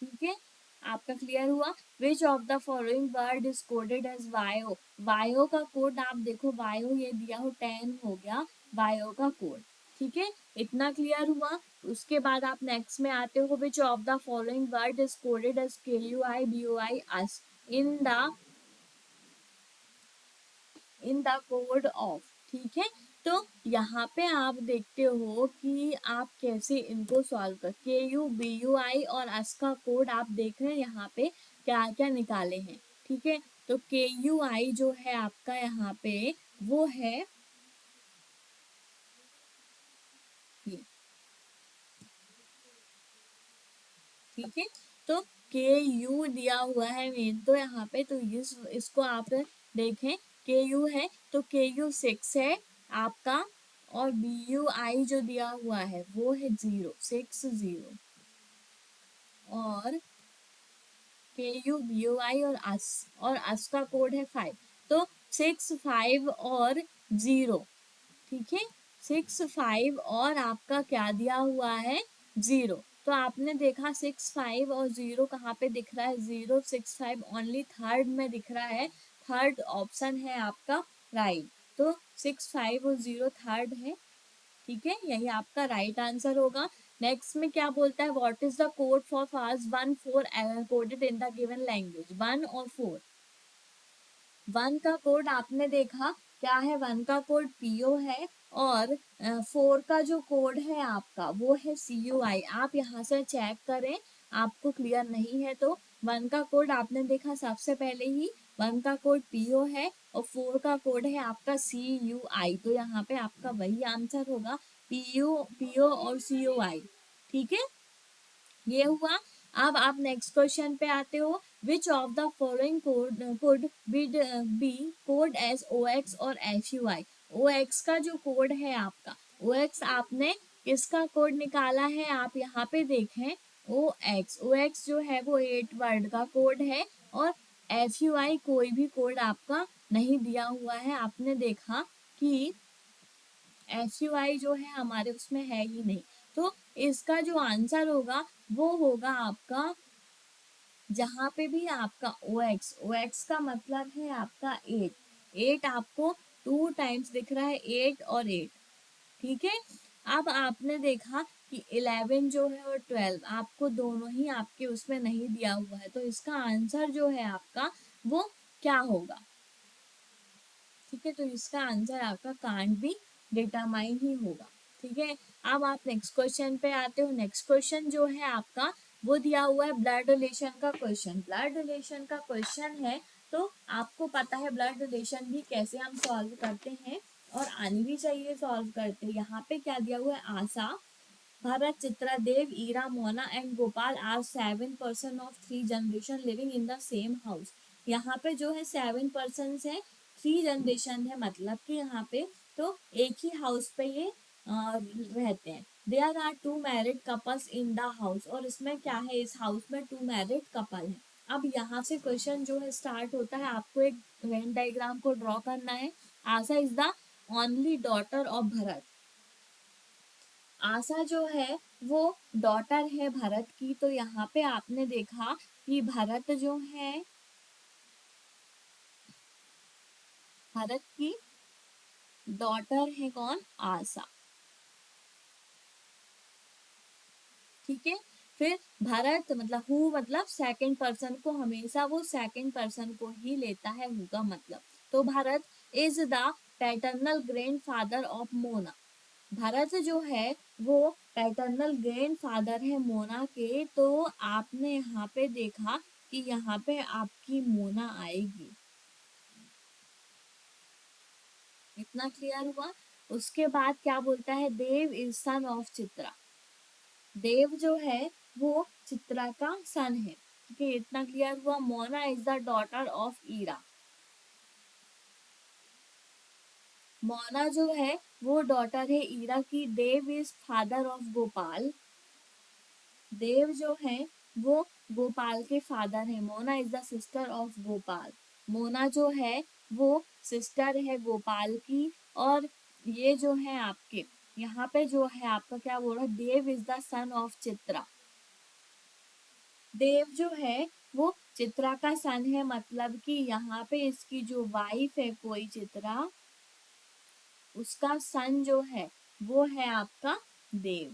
ठीक है, आपका क्लियर हुआ। Which of the following word is coded as वायो, वायो का कोड आप देखो, वायो ये दिया हो, 10 हो गया वायो का कोड। ठीक है, इतना क्लियर हुआ। उसके बाद आप नेक्स्ट में आते हो, which of the following word is coded as KUI BUI as in the code of. ठीक है, तो यहाँ पे आप देखते हो कि आप कैसे इनको सॉल्व कर, KU BUI और अस का कोड आप देख रहे हैं यहाँ पे क्या क्या निकाले हैं। ठीक है, तो KUI जो है आपका यहाँ पे वो है ये। ठीक है, तो KU दिया हुआ है मेन तो यहाँ पे, तो इसको आप देखें, KU है तो KU 6 है आपका, और BUI जो दिया हुआ है वो है 0 6 0, और KU BUI और अस का कोड है 5, तो 6 5 और 0। ठीक है, 6 5 और आपका क्या दिया हुआ है 0। तो आपने देखा 6 5 और 0 कहाँ पे दिख रहा है, 0 6 5 ओनली थर्ड में दिख रहा है, थर्ड ऑप्शन है आपका राइट। तो 6 5 और 0 थर्ड है, ठीक है, यही आपका राइट आंसर होगा। नेक्स्ट में क्या बोलता है, what is the code for fast 1 4 coded in the given language, 1 और 4। 1 का कोड आपने देखा क्या है, 1 का कोड पीओ है, और 4 का जो कोड है आपका वो है CUI। आप यहाँ से चेक करें, आपको क्लियर नहीं है तो 1 का कोड आपने देखा सबसे पहले ही, 1 का कोड पीओ है और 4 का कोड है आपका CUI। तो यहाँ पे आपका वही आंसर होगा, पीओ और CUI, ठीक है, ये हुआ। अब आप नेक्स्ट क्वेश्चन पे आते हो, which of the following code could be code as OX और FUI। OX का जो कोड है आपका, OX आपने किसका कोड निकाला है, आप यहाँ पे देखें, OX जो है वो 8 वर्ड का कोड है, और FUI कोई भी कोड आपका नहीं दिया हुआ है। आपने देखा कि FUI जो है हमारे उसमें है ही नहीं। तो इसका जो आंसर होगा वो होगा आपका, जहां पे भी आपका OX का मतलब है आपका 8, 8 आपको 2 टाइम्स दिख रहा है, 8 और 8, ठीक है। अब आपने देखा कि 11 जो है और 12 आपको दोनों ही आपके उसमें नहीं दिया हुआ है, तो इसका आंसर जो है आपका वो क्या होगा, ठीक है। तो इसका आंसर आपका कांट बी डिटरमाइन ही होगा, ठीक है। अब आप नेक्स्ट क्वेश्चन पे आते हो। नेक्स्ट क्वेश्चन जो है आपका वो दिया हुआ है ब्लड रिलेशन का क्वेश्चन, ब्लड रिलेशन का क्वेश्चन है। तो आपको पता है ब्लड रिलेशन भी कैसे हम सॉल्व करते हैं, और आनी भी चाहिए सॉल्व करते हैं। यहाँ पे क्या दिया हुआ है, Asha, Bharat, Chitra, Dev, Ira, Mona and Gopal are 7 person of 3 generation living in the same house. यहाँ पे जो है 7 पर्सन है, 3 जनरेशन है, मतलब कि यहाँ पे तो एक ही हाउस पे ये रहते हैं। There are 2 married couples in the house, और इसमें क्या है, इस हाउस में 2 मैरिड कपल है। अब यहाँ से क्वेश्चन जो है स्टार्ट होता है, आपको एक वेन डायग्राम को ड्रॉ करना है। Asha is the only daughter of Bharat, Asha जो है वो डॉटर है भरत की। तो यहाँ पे आपने देखा कि भरत जो है, भरत की डॉटर है कौन, आशा, ठीक है। फिर भरत मतलब हु, मतलब सेकंड पर्सन को हमेशा वो सेकंड पर्सन को ही लेता है, हु का मतलब। तो Bharat is the paternal grand father of Mona, Bharat जो है वो पैटर्नल ग्रैंड फादर है मोना के। तो आपने यहाँ पे देखा कि यहाँ पे आपकी मोना आएगी, इतना क्लियर हुआ। उसके बाद क्या बोलता है, Dev is sun of Chitra, Dev जो है वो चित्रा का सन है, ठीक है, इतना क्लियर हुआ। Mona is the daughter of Ira, Mona जो है वो डॉटर है ईरा की। Dev is father of Gopal, Dev जो है वो गोपाल के फादर है। Mona is the sister of Gopal, Mona जो है वो सिस्टर है गोपाल की। और ये जो है आपके यहाँ पे जो है आपका क्या बोल रहा है, Dev is the son of Chitra, Dev जो है वो चित्रा का सन है, मतलब कि यहाँ पे इसकी जो वाइफ है कोई चित्रा, उसका सन जो है वो है आपका देव,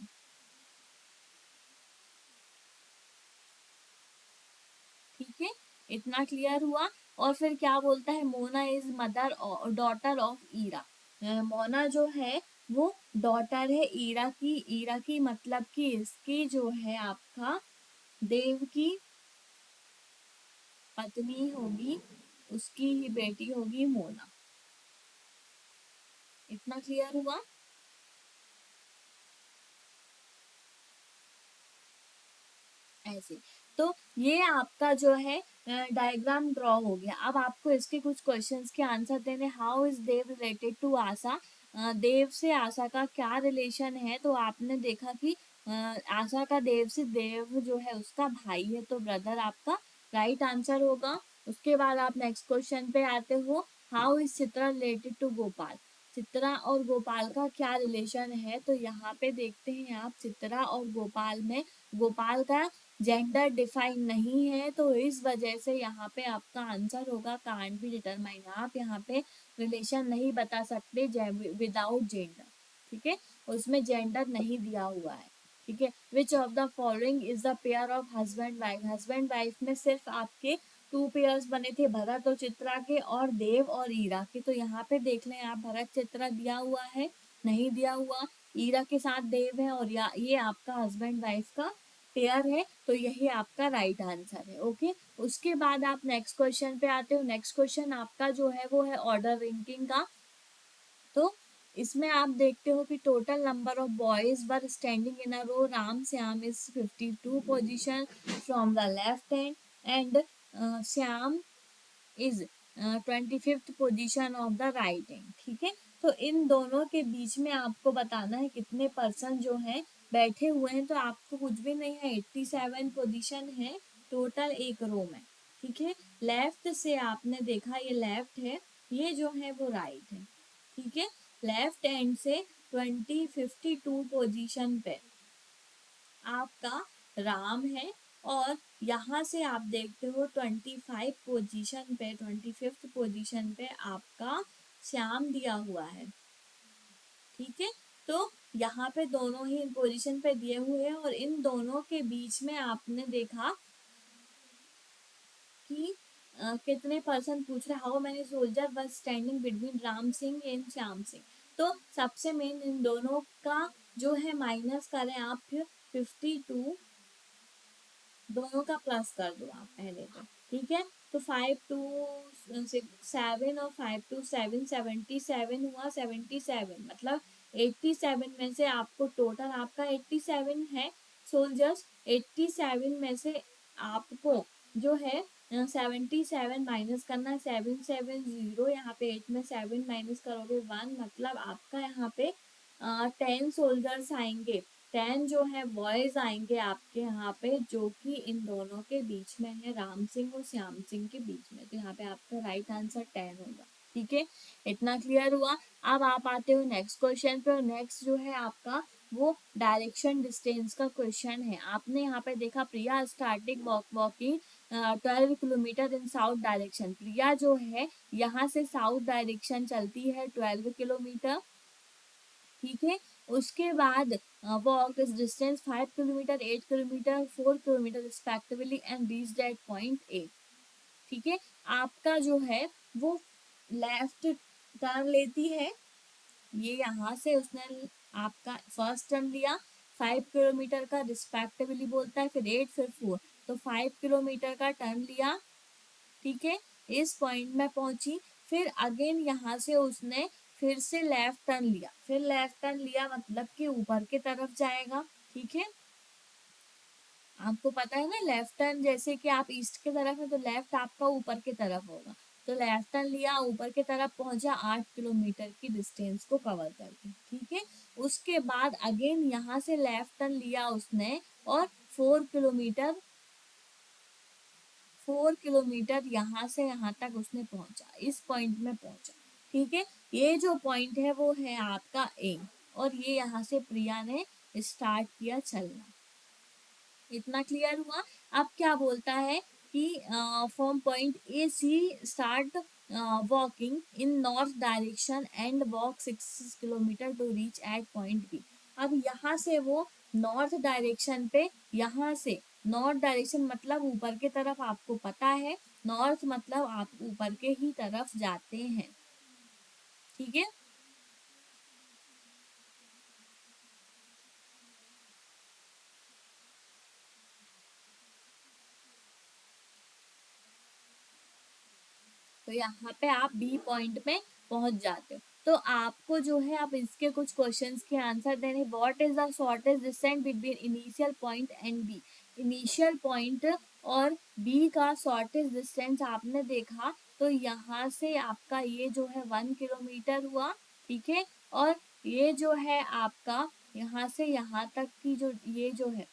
ठीक है, इतना क्लियर हुआ। और फिर क्या बोलता है, Mona is mother daughter of Ira, Mona जो है वो डॉटर है ईरा की, ईरा की मतलब कि इसकी जो है आपका देव की पत्नी होगी, उसकी ही बेटी होगी मोना, इतना क्लियर हुआ। ऐसे, तो ये आपका जो है डायग्राम ड्रॉ हो गया। अब आपको इसके कुछ क्वेश्चंस के आंसर देने, how is Dev related to Asha, Dev से आशा का क्या रिलेशन है। तो आपने देखा कि आशा का देव से, देव जो है उसका भाई है, तो ब्रदर आपका राइट आंसर होगा। उसके बाद आप नेक्स्ट क्वेश्चन पे आते हो, how is Chitra related to Gopal, Chitra और गोपाल का क्या रिलेशन है, तो यहाँ पे देखते हैं आप चित्रा और गोपाल में गोपाल का जेंडर डिफाइन नहीं है, तो इस वजह से यहाँ पे आपका आंसर होगा कांट बी डिटरमाइन। आप यहाँ पे रिलेशन नहीं बता सकते विदाउट जेंडर, ठीक है, उसमें जेंडर नहीं दिया हुआ है, ठीक है। Which of the following is the pair of husband wife, husband wife में सिर्फ आपके टू पेयर्स बने थे, भरत और चित्रा के, और देव और ईरा के। तो यहाँ पे देख लें आप, भरत चित्रा दिया हुआ है, नहीं दिया हुआ, ईरा के साथ देव है, और ये आपका हस्बैंड वाइफ का पेयर है, तो यही आपका राइट आंसर है। ओके, उसके बाद आप नेक्स्ट क्वेश्चन पे आते हो। नेक्स्ट क्वेश्चन आपका जो है वो है ऑर्डर रैंकिंग का। तो इसमें आप देखते हो कि total number of boys were standing in a row, Ram Shyam is 52 position from the left hand, and Shyam is 25th position of the right hand, ठीक है। तो इन दोनों के बीच में आपको बताना है कितने पर्सन जो है बैठे हुए हैं, तो आपको कुछ भी नहीं है, 87 पोजीशन है टोटल एक रो में, ठीक है। लेफ्ट से आपने देखा ये लेफ्ट है, ये जो है वो राइट है, ठीक है। लेफ्ट एंड से 52 पोजीशन पे आपका राम है, और यहाँ से आप देखते हो 25th पोजीशन पे आपका श्याम दिया हुआ है, ठीक है। तो यहाँ पे दोनों ही पोजीशन पे दिए हुए हैं, और इन दोनों के बीच में आपने देखा कि कितने पर्सन पूछ रहे, हाउ मैनी सोल्जर बस standing between Ram Singh and Shyam Singh. तो सबसे मेन इन दोनों का जो है माइनस करें आप, फिर 52 दोनों का प्लस कर दो आप पहले तो, ठीक है। तो 5 टू 7 और 5 टू 7, 77 हुआ, 77 मतलब 87 में से आपको टोटल आपका 87 है सोल्जर्स, 87 में से आपको जो है 77 माइनस करना, 770, यहाँ पे 8 में 7 माइनस करोगे 1, मतलब आपका यहाँ पे 10 सोल्जर्स आएंगे, 10 जो है बॉयज आएंगे आपके यहाँ पे, जो कि इन दोनों के बीच में है, राम सिंह और श्याम सिंह के बीच में। तो यहाँ पे आपका राइट आंसर 10 होगा, ठीक है। इतना क्लियर हुआ। अब आप आते हो नेक्स्ट क्वेश्चन पे, और नेक्स्ट जो है आपका वो डायरेक्शन डिस्टेंस का क्वेश्चन है। आपने यहाँ पे देखा Priya starting walking 12 kilometer in south direction. Priya जो है यहाँ से साउथ डायरेक्शन चलती है 12 किलोमीटर, ठीक है। उसके बाद walk this distance 5 kilometre, 8 kilometre, 4 kilometre respectively, and reach that point A, ठीक है। आपका जो है वो लेफ्ट टर्न लेती है, ये यहाँ से उसने आपका फर्स्ट टर्न लिया, 5 किलोमीटर का रिस्पेक्टिवली बोलता है, फिर 8, फिर 4, तो 5 किलोमीटर का टर्न लिया, ठीक है, इस पॉइंट में पहुंची। फिर अगेन यहाँ से उसने फिर से लेफ्ट टर्न लिया, फिर लेफ्ट टर्न लिया मतलब कि ऊपर की तरफ जाएगा, ठीक है। आपको पता है ना, लेफ्ट टर्न जैसे कि आप ईस्ट की तरफ है तो लेफ्ट आपका ऊपर की तरफ होगा, तो लेफ्ट टर्न लिया, ऊपर की तरफ पहुंचा 8 किलोमीटर की डिस्टेंस को कवर करके, ठीक है। उसके बाद अगेन यहाँ से लेफ्ट टर्न लिया उसने, और 4 किलोमीटर 4 किलोमीटर यहाँ से यहाँ तक उसने पहुंचा, इस पॉइंट में पहुंचा, ठीक है। ये जो पॉइंट है वो है आपका ए, और ये यहाँ से प्रिया ने स्टार्ट किया चलना। इतना क्लियर हुआ। अब क्या बोलता है कि from point A C start walking in north direction and walk 6 kilometre to reach at point B. अब यहाँ से वो नॉर्थ डायरेक्शन पे, यहाँ से नॉर्थ डायरेक्शन मतलब ऊपर की तरफ, आपको पता है नॉर्थ मतलब आप ऊपर के ही तरफ जाते हैं, ठीक है। तो यहाँ पे आप बी पॉइंट में पहुंच जाते हो। तो आपको जो है आप इसके कुछ क्वेश्चंस के आंसर देने। What is the shortest distance between initial point and B. Initial point और बी का शॉर्टेस्ट डिस्टेंस आपने देखा, तो यहाँ से आपका ये जो है 1 किलोमीटर हुआ, ठीक है। और ये जो है आपका यहाँ से यहाँ तक की जो ये जो है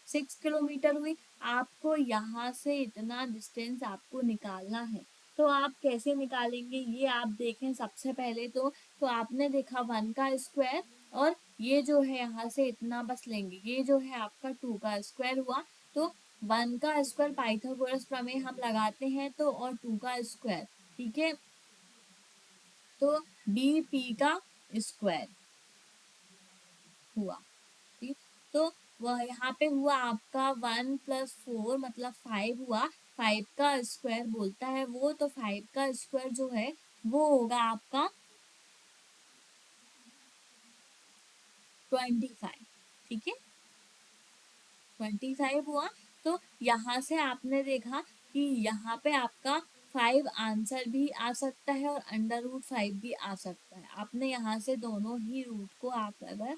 6 किलोमीटर हुई। आपको यहाँ से इतना डिस्टेंस आपको निकालना है, तो आप कैसे निकालेंगे ये आप देखें। सबसे पहले तो आपने देखा 1 का स्क्वायर, और ये जो है यहाँ से इतना बस लेंगे, ये जो है आपका 2 का स्क्वायर हुआ। तो 1 का स्क्वायर पाइथागोरस प्रमेय हम लगाते हैं तो, और 2 का स्क्वायर, ठीक है, तो डी पी का स्क्वायर हुआ। ठीक, तो वह यहाँ पे हुआ आपका 1 + 4 मतलब 5 हुआ। 5 का स्क्वायर बोलता है वो, तो 5 का स्क्वायर जो है वो होगा आपका 25। ठीक है, 25 हुआ। तो यहाँ से आपने देखा कि यहाँ पे आपका 5 आंसर भी आ सकता है और √5 भी आ सकता है। आपने यहाँ से दोनों ही रूट को आप अगर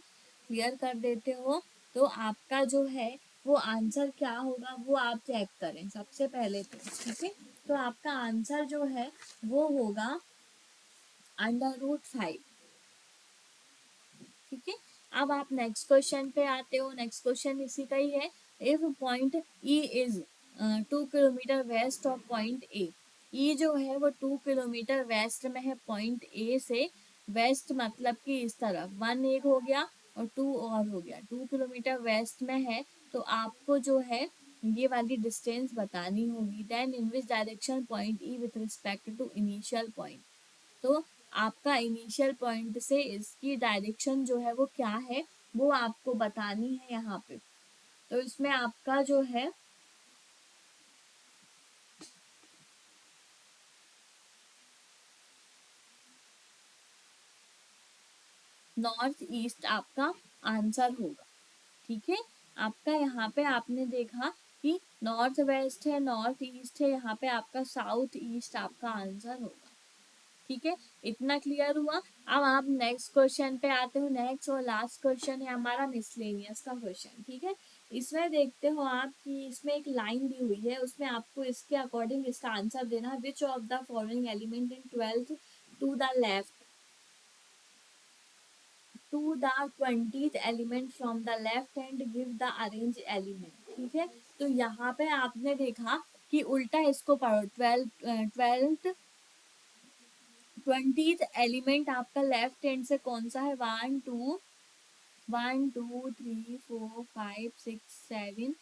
क्लियर कर देते हो तो आपका जो है वो आंसर क्या होगा वो आप चेक करें सबसे पहले तो। ठीक है, तो आपका आंसर जो है वो होगा √5। ठीक है, अब आप नेक्स्ट क्वेश्चन पे आते हो। नेक्स्ट क्वेश्चन इसी का ही है। If point E is 2 kilometer west of point A, E जो है वो 2 किलोमीटर वेस्ट में है पॉइंट ए से। वेस्ट मतलब कि इस तरफ 1 एक हो गया और 2 और हो गया, 2 किलोमीटर वेस्ट में है। तो आपको जो है ये वाली डिस्टेंस बतानी होगी। Then in which direction point E with respect to initial point, तो आपका इनिशियल पॉइंट से इसकी डायरेक्शन जो है वो क्या है वो आपको बतानी है यहाँ पे। तो इसमें आपका जो है नॉर्थ ईस्ट आपका आंसर होगा। ठीक है, आपका यहाँ पे आपने देखा कि नॉर्थ वेस्ट है, नॉर्थ ईस्ट है, यहाँ पे आपका साउथ ईस्ट आपका आंसर होगा। ठीक है, इतना क्लियर हुआ। अब आप नेक्स्ट क्वेश्चन पे आते हो। नेक्स्ट और लास्ट क्वेश्चन है हमारा मिसलेनियस का क्वेश्चन। ठीक है, इसमें देखते हो आप कि इसमें एक लाइन दी हुई है, उसमें आपको इसके अकॉर्डिंग इसका आंसर देना है। Which of the following element in 12th to the left to the 20th element from the left hand give the arrange element. ठीक है, तो यहाँ पे आपने देखा कि उल्टा इसको पढ़ो। 20th एलिमेंट आपका लेफ्ट हैंड से कौन सा है? 1 2 3 4 5 6 7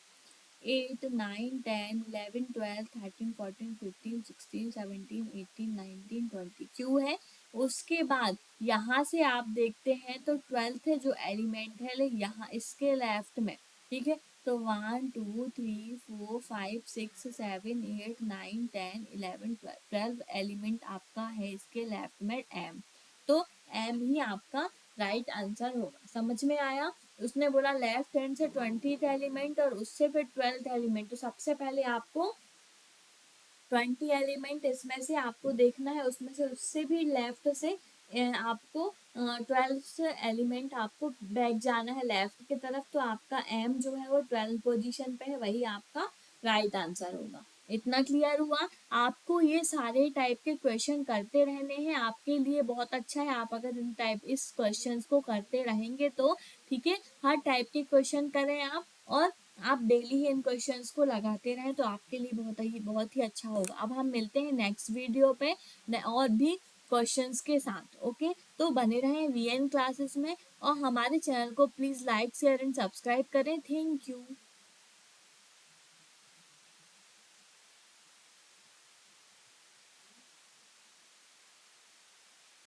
8 9 11 12 13 14 15 16 17 18 19 20 क्यों है? उसके बाद यहाँ से आप देखते हैं तो 12th है जो एलिमेंट है यहाँ इसके लेफ्ट में। ठीक है, तो 1 2 3 4 5 6 7 8 9 10 11 12 एलिमेंट आपका है इसके लेफ्ट में एम। तो एम ही आपका राइट आंसर होगा। समझ में आया? उसने बोला लेफ्ट हैंड से 20th एलिमेंट और उससे फिर 12th एलिमेंट, तो सबसे पहले आपको 20 एलिमेंट इसमें से आपको देखना है, उसमें से उससे भी लेफ्ट से आपको 12th एलिमेंट आपको बैक जाना है लेफ्ट की तरफ। तो आपका एम जो है वो 12th पोजीशन पे है, वही आपका राइट आंसर होगा। इतना क्लियर हुआ? आपको ये सारे टाइप के क्वेश्चन करते रहने हैं, आपके लिए बहुत अच्छा है। आप अगर इस क्वेश्चंस को करते रहेंगे तो ठीक है, हर टाइप के क्वेश्चन करें आप, और आप डेली ही इन क्वेश्चंस को लगाते रहें तो आपके लिए बहुत ही अच्छा होगा। अब हम मिलते हैं नेक्स्ट वीडियो पे और भी क्वेश्चंस के साथ। ओके, तो बने रहें वीएन क्लासेस में, और हमारे चैनल को please like share and subscribe करें। Thank you.